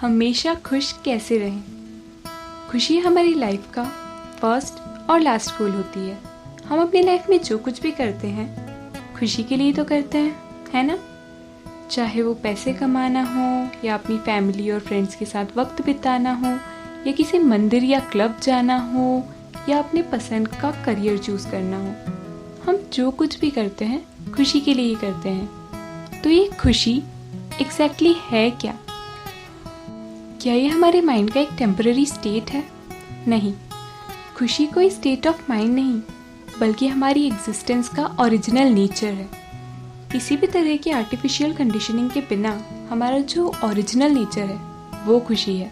हमेशा खुश कैसे रहें। खुशी हमारी लाइफ का फर्स्ट और लास्ट गोल होती है। हम अपनी लाइफ में जो कुछ भी करते हैं खुशी के लिए तो करते हैं, है ना। चाहे वो पैसे कमाना हो या अपनी फैमिली और फ्रेंड्स के साथ वक्त बिताना हो या किसी मंदिर या क्लब जाना हो या अपने पसंद का करियर चूज़ करना हो, हम जो कुछ भी करते हैं खुशी के लिए ही करते हैं। तो ये खुशी एग्जैक्टली है क्या? क्या ये हमारे माइंड का एक टेम्पररी स्टेट है? नहीं, खुशी कोई स्टेट ऑफ माइंड नहीं, बल्कि हमारी एग्जिस्टेंस का ओरिजिनल नेचर है। किसी भी तरह की आर्टिफिशियल कंडीशनिंग के बिना हमारा जो ओरिजिनल नेचर है वो खुशी है।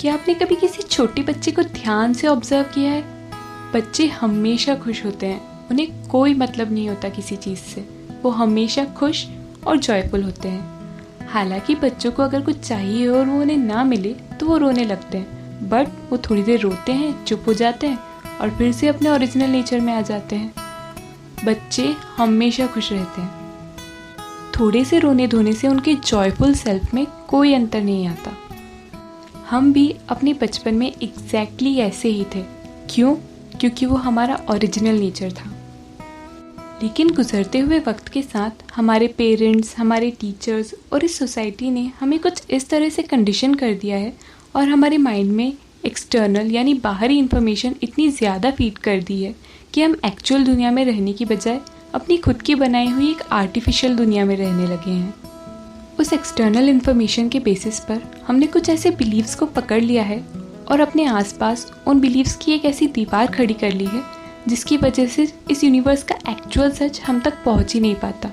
क्या आपने कभी किसी छोटे बच्चे को ध्यान से ऑब्जर्व किया है? बच्चे हमेशा खुश होते हैं, उन्हें कोई मतलब नहीं होता किसी चीज़ से, वो हमेशा खुश और जॉयफुल होते हैं। हालांकि बच्चों को अगर कुछ चाहिए और वो उन्हें ना मिले तो वो रोने लगते हैं, बट वो थोड़ी देर रोते हैं, चुप हो जाते हैं और फिर से अपने ओरिजिनल नेचर में आ जाते हैं। बच्चे हमेशा खुश रहते हैं। थोड़े से रोने धोने से उनके जॉयफुल सेल्फ में कोई अंतर नहीं आता। हम भी अपने बचपन में एग्जैक्टली ऐसे ही थे। क्यों? क्योंकि वो हमारा ओरिजिनल नेचर था। लेकिन गुजरते हुए वक्त के साथ हमारे पेरेंट्स, हमारे टीचर्स और इस सोसाइटी ने हमें कुछ इस तरह से कंडीशन कर दिया है और हमारे माइंड में एक्सटर्नल यानी बाहरी इंफॉर्मेशन इतनी ज़्यादा फीड कर दी है कि हम एक्चुअल दुनिया में रहने की बजाय अपनी खुद की बनाई हुई एक आर्टिफिशियल दुनिया में रहने लगे हैं। उस एक्सटर्नल इन्फॉर्मेशन के बेसिस पर हमने कुछ ऐसे बिलीव्स को पकड़ लिया है और अपने आसपास उन बिलीव्स की एक ऐसी दीवार खड़ी कर ली है जिसकी वजह से इस यूनिवर्स का एक्चुअल सच हम तक पहुंच ही नहीं पाता।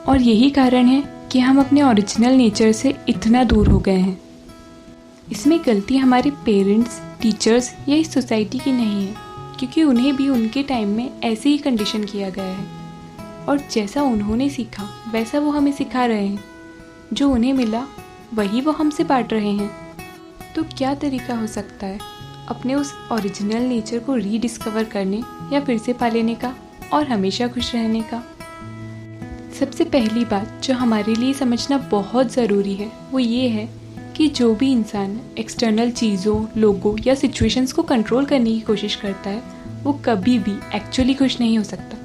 और यही कारण है कि हम अपने ओरिजिनल नेचर से इतना दूर हो गए हैं। इसमें गलती हमारे पेरेंट्स, टीचर्स या इस सोसाइटी की नहीं है, क्योंकि उन्हें भी उनके टाइम में ऐसे ही कंडीशन किया गया है और जैसा उन्होंने सीखा वैसा वो हमें सिखा रहे हैं। जो उन्हें मिला वही वो हमसे बांट रहे हैं। तो क्या तरीका हो सकता है अपने उस ओरिजिनल नेचर को रीडिस्कवर करने या फिर से पा लेने का और हमेशा खुश रहने का? सबसे पहली बात जो हमारे लिए समझना बहुत ज़रूरी है वो ये है कि जो भी इंसान एक्सटर्नल चीज़ों, लोगों या सिचुएशंस को कंट्रोल करने की कोशिश करता है वो कभी भी एक्चुअली खुश नहीं हो सकता,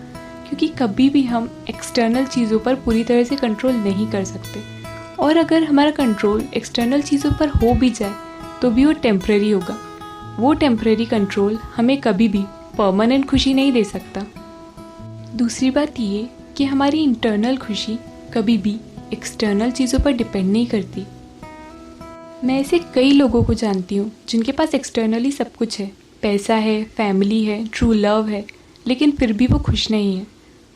क्योंकि कभी भी हम एक्सटर्नल चीज़ों पर पूरी तरह से कंट्रोल नहीं कर सकते। और अगर हमारा कंट्रोल एक्सटर्नल चीज़ों पर हो भी जाए तो भी वो टेम्परेरी होगा। वो टेम्परेरी कंट्रोल हमें कभी भी परमानेंट खुशी नहीं दे सकता। दूसरी बात ये कि हमारी इंटरनल खुशी कभी भी एक्सटर्नल चीज़ों पर डिपेंड नहीं करती। मैं ऐसे कई लोगों को जानती हूँ जिनके पास एक्सटर्नली सब कुछ है, पैसा है, फैमिली है, ट्रू लव है, लेकिन फिर भी वो खुश नहीं है।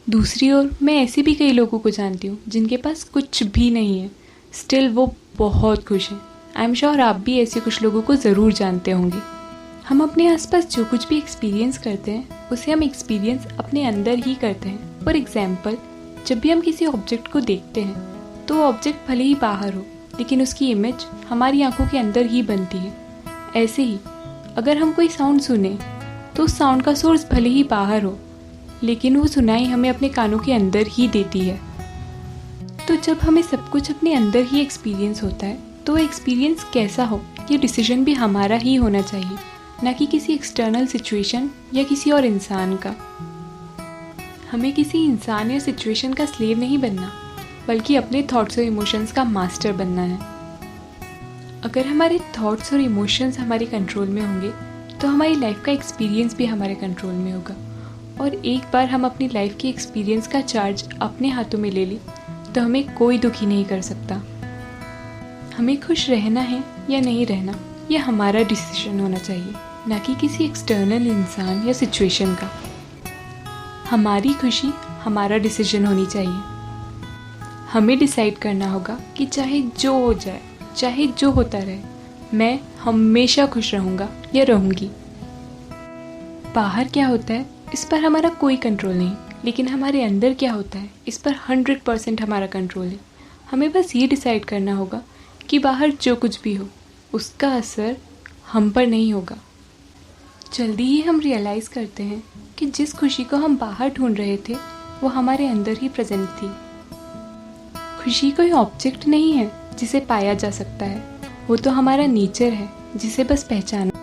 दूसरी ओर मैं ऐसे भी कई लोगों को जानती हूँ जिनके पास कुछ भी नहीं है, स्टिल वो बहुत खुश हैं। आई एम श्योर आप भी ऐसे कुछ लोगों को ज़रूर जानते होंगे। हम अपने आसपास जो कुछ भी एक्सपीरियंस करते हैं उसे हम एक्सपीरियंस अपने अंदर ही करते हैं। फॉर एग्जाम्पल, जब भी हम किसी ऑब्जेक्ट को देखते हैं तो ऑब्जेक्ट भले ही बाहर हो लेकिन उसकी इमेज हमारी आंखों के अंदर ही बनती है। ऐसे ही अगर हम कोई साउंड सुने तो उस साउंड का सोर्स भले ही बाहर हो लेकिन वो सुनाई हमें अपने कानों के अंदर ही देती है। तो जब हमें सब कुछ अपने अंदर ही एक्सपीरियंस होता है तो एक्सपीरियंस कैसा हो ये डिसीजन भी हमारा ही होना चाहिए, ना कि किसी एक्सटर्नल सिचुएशन या किसी और इंसान का। हमें किसी इंसान या सिचुएशन का स्लेव नहीं बनना, बल्कि अपने थॉट्स और इमोशंस का मास्टर बनना है। अगर हमारे थॉट्स और इमोशंस हमारे कंट्रोल में होंगे तो हमारी लाइफ का एक्सपीरियंस भी हमारे कंट्रोल में होगा। और एक बार हम अपनी लाइफ की एक्सपीरियंस का चार्ज अपने हाथों में ले लें तो हमें कोई दुखी नहीं कर सकता। हमें खुश रहना है या नहीं रहना ये हमारा डिसीजन होना चाहिए, ना कि किसी एक्सटर्नल इंसान या सिचुएशन का। हमारी खुशी हमारा डिसीजन होनी चाहिए। हमें डिसाइड करना होगा कि चाहे जो हो जाए, चाहे जो होता रहे, मैं हमेशा खुश रहूँगा या रहूँगी। बाहर क्या होता है इस पर हमारा कोई कंट्रोल नहीं, लेकिन हमारे अंदर क्या होता है इस पर 100% हमारा कंट्रोल है। हमें बस ये डिसाइड करना होगा कि बाहर जो कुछ भी हो उसका असर हम पर नहीं होगा। जल्दी ही हम रियलाइज़ करते हैं कि जिस खुशी को हम बाहर ढूंढ रहे थे वो हमारे अंदर ही प्रेजेंट थी। खुशी कोई ऑब्जेक्ट नहीं है जिसे पाया जा सकता है, वो तो हमारा नेचर है जिसे बस पहचाना।